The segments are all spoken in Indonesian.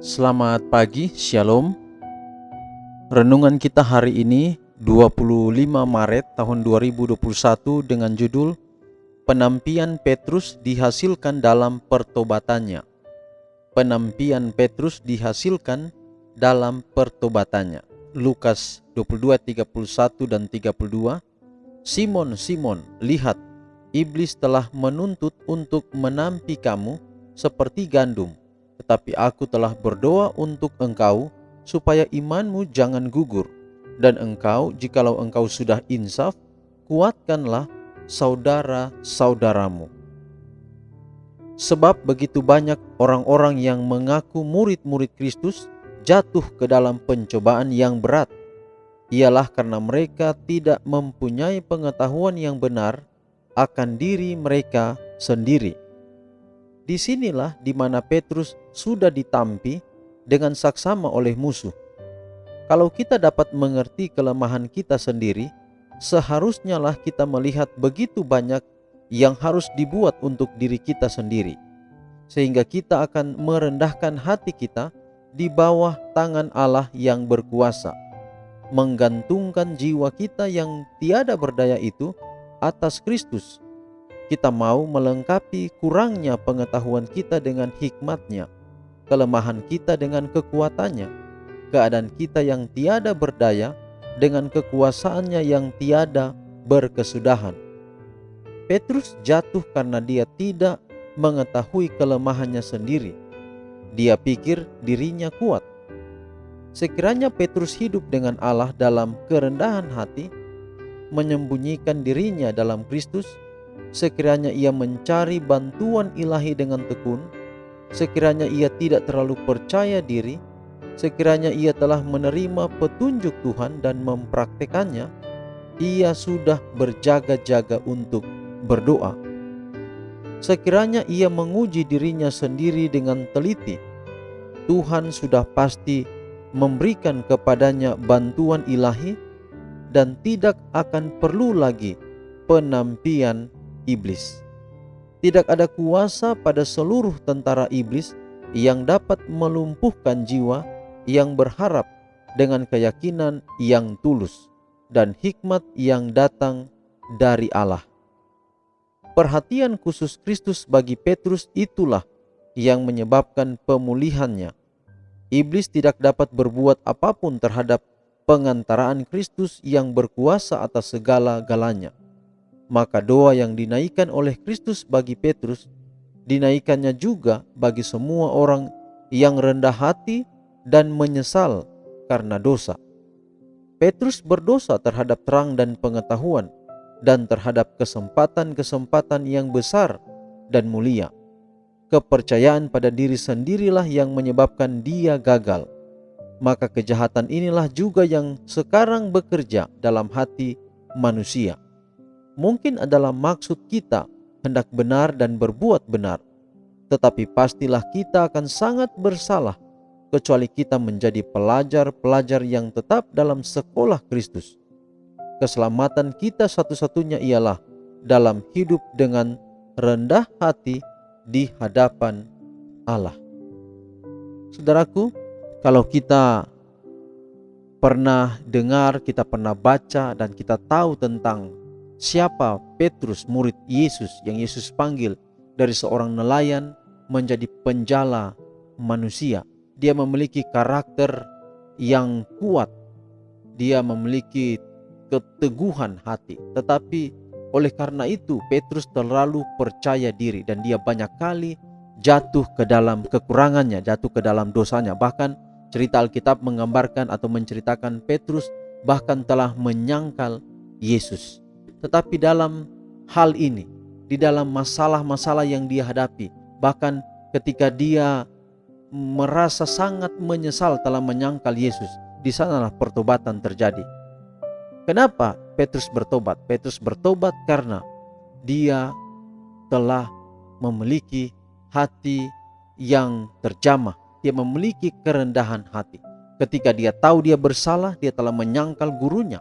Selamat pagi, Shalom. Renungan kita hari ini 25 Maret tahun 2021 dengan judul Penampian Petrus dihasilkan dalam pertobatannya. Penampian Petrus dihasilkan dalam pertobatannya. Lukas 22:31 dan 32. Simon, Simon, lihat, iblis telah menuntut untuk menampi kamu seperti gandum. Tetapi aku telah berdoa untuk engkau, supaya imanmu jangan gugur. Dan engkau, jikalau engkau sudah insaf, kuatkanlah saudara-saudaramu. Sebab begitu banyak orang-orang yang mengaku murid-murid Kristus jatuh ke dalam pencobaan yang berat. Ialah karena mereka tidak mempunyai pengetahuan yang benar akan diri mereka sendiri. Disinilah di mana Petrus sudah ditampi dengan saksama oleh musuh. Kalau kita dapat mengerti kelemahan kita sendiri, seharusnya lah kita melihat begitu banyak yang harus dibuat untuk diri kita sendiri, sehingga kita akan merendahkan hati kita di bawah tangan Allah yang berkuasa, menggantungkan jiwa kita yang tiada berdaya itu atas Kristus. Kita mau melengkapi kurangnya pengetahuan kita dengan hikmat-Nya, kelemahan kita dengan kekuatannya, keadaan kita yang tiada berdaya dengan kekuasaan-Nya yang tiada berkesudahan. Petrus jatuh karena dia tidak mengetahui kelemahannya sendiri. Dia pikir dirinya kuat. Sekiranya Petrus hidup dengan Allah dalam kerendahan hati, menyembunyikan dirinya dalam Kristus, sekiranya ia mencari bantuan ilahi dengan tekun, sekiranya ia tidak terlalu percaya diri, sekiranya ia telah menerima petunjuk Tuhan dan mempraktekannya, ia sudah berjaga-jaga untuk berdoa. Sekiranya ia menguji dirinya sendiri dengan teliti, Tuhan sudah pasti memberikan kepadanya bantuan ilahi dan tidak akan perlu lagi penampian iblis. Tidak ada kuasa pada seluruh tentara iblis yang dapat melumpuhkan jiwa yang berharap dengan keyakinan yang tulus dan hikmat yang datang dari Allah. Perhatian khusus Kristus bagi Petrus itulah yang menyebabkan pemulihannya. Iblis tidak dapat berbuat apapun terhadap pengantaraan Kristus yang berkuasa atas segala-galanya. Maka doa yang dinaikkan oleh Kristus bagi Petrus, dinaikkannya juga bagi semua orang yang rendah hati dan menyesal karena dosa. Petrus berdosa terhadap terang dan pengetahuan, dan terhadap kesempatan-kesempatan yang besar dan mulia. Kepercayaan pada diri sendirilah yang menyebabkan dia gagal. Maka kejahatan inilah juga yang sekarang bekerja dalam hati manusia. Mungkin adalah maksud kita hendak benar dan berbuat benar, tetapi pastilah kita akan sangat bersalah kecuali kita menjadi pelajar-pelajar yang tetap dalam sekolah Kristus. Keselamatan kita satu-satunya ialah dalam hidup dengan rendah hati di hadapan Allah. Saudaraku, kalau kita pernah dengar, kita pernah baca, dan kita tahu tentang siapa Petrus, murid Yesus yang Yesus panggil dari seorang nelayan menjadi penjala manusia. Dia memiliki karakter yang kuat. Dia memiliki keteguhan hati. Tetapi oleh karena itu Petrus terlalu percaya diri dan dia banyak kali jatuh ke dalam kekurangannya, jatuh ke dalam dosanya. Bahkan cerita Alkitab menggambarkan atau menceritakan Petrus bahkan telah menyangkal Yesus. Tetapi dalam hal ini, di dalam masalah-masalah yang dia hadapi, bahkan ketika dia merasa sangat menyesal telah menyangkal Yesus, di sanalah pertobatan terjadi. Kenapa Petrus bertobat? Petrus bertobat karena dia telah memiliki hati yang terjamah. Dia memiliki kerendahan hati. Ketika dia tahu dia bersalah, dia telah menyangkal gurunya,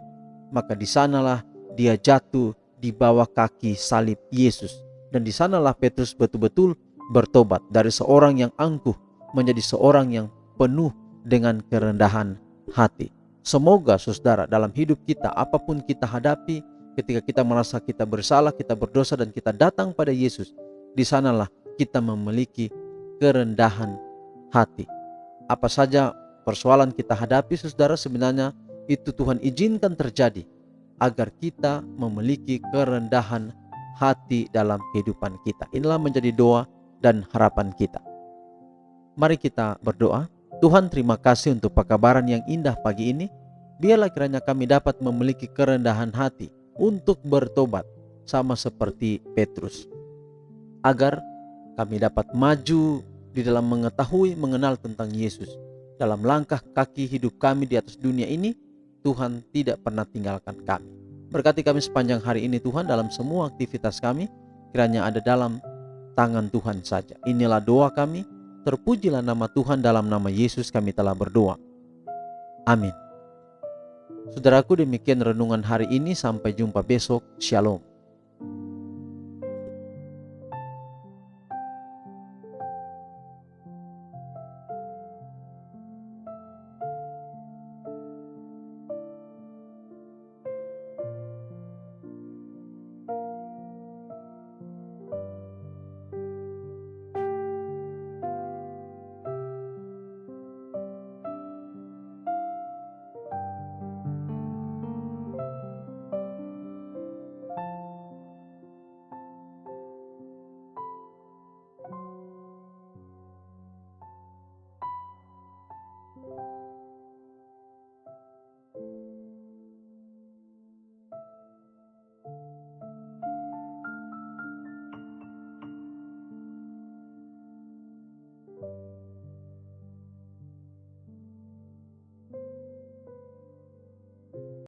maka di sanalah dia jatuh di bawah kaki salib Yesus. Dan di sanalah Petrus betul-betul bertobat dari seorang yang angkuh menjadi seorang yang penuh dengan kerendahan hati. Semoga saudara dalam hidup kita, apapun kita hadapi, ketika kita merasa kita bersalah, kita berdosa, dan kita datang pada Yesus, di sanalah kita memiliki kerendahan hati. Apa saja persoalan kita hadapi saudara, sebenarnya itu Tuhan izinkan terjadi agar kita memiliki kerendahan hati dalam kehidupan kita. Inilah menjadi doa dan harapan kita. Mari kita berdoa. Tuhan, terima kasih untuk pekabaran yang indah pagi ini. Biarlah kiranya kami dapat memiliki kerendahan hati untuk bertobat sama seperti Petrus, agar kami dapat maju di dalam mengetahui, mengenal tentang Yesus. Dalam langkah kaki hidup kami di atas dunia ini, Tuhan tidak pernah tinggalkan kami. Berkati kami sepanjang hari ini Tuhan, dalam semua aktivitas kami, kiranya ada dalam tangan Tuhan saja. Inilah doa kami, terpujilah nama Tuhan, dalam nama Yesus kami telah berdoa. Amin. Saudaraku, demikian renungan hari ini, sampai jumpa besok. Shalom.